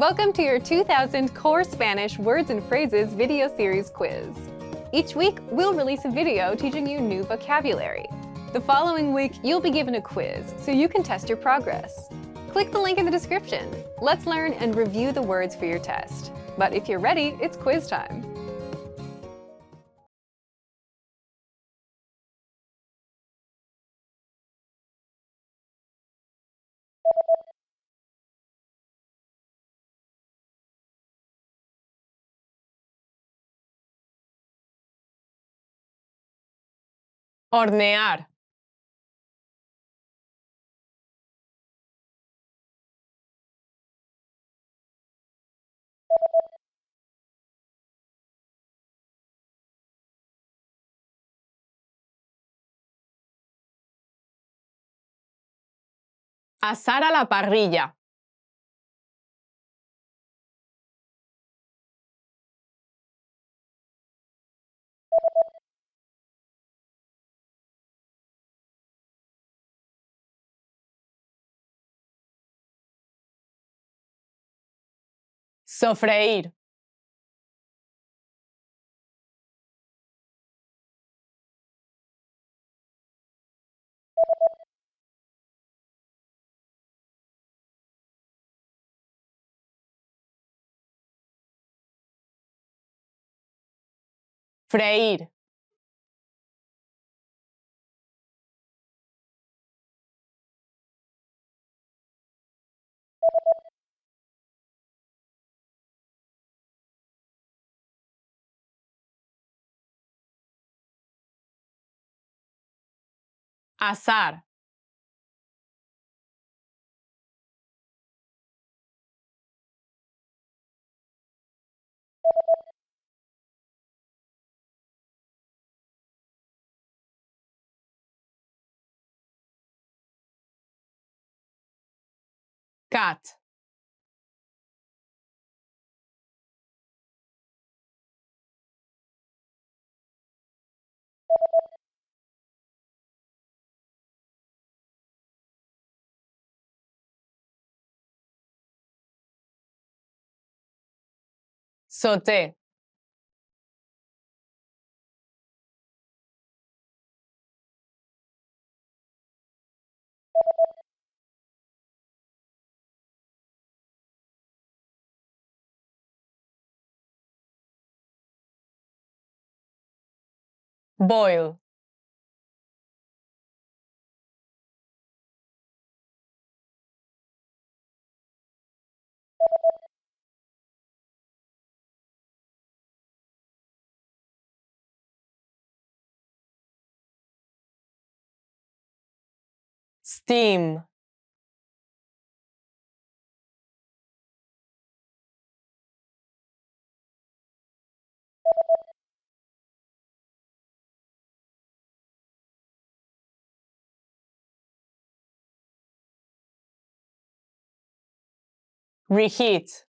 Welcome to your 2000 Core Spanish Words and Phrases video series quiz. Each week, we'll release a video teaching you new vocabulary. The following week, you'll be given a quiz so you can test your progress. Click the link in the description. Let's learn and review the words for your test. But if you're ready, it's quiz time. Hornear. Asar a la parrilla. Sofreír. Freír. Asar. Cat. Sauté. Boil. Steam. Reheat.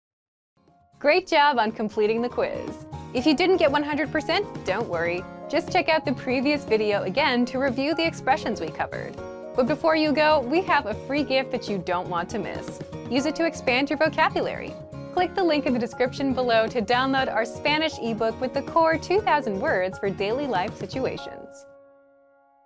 Great job on completing the quiz. If you didn't get 100%, don't worry. Just check out the previous video again to review the expressions we covered. But before you go, we have a free gift that you don't want to miss. Use it to expand your vocabulary. Click the link in the description below to download our Spanish ebook with the core 2,000 words for daily life situations.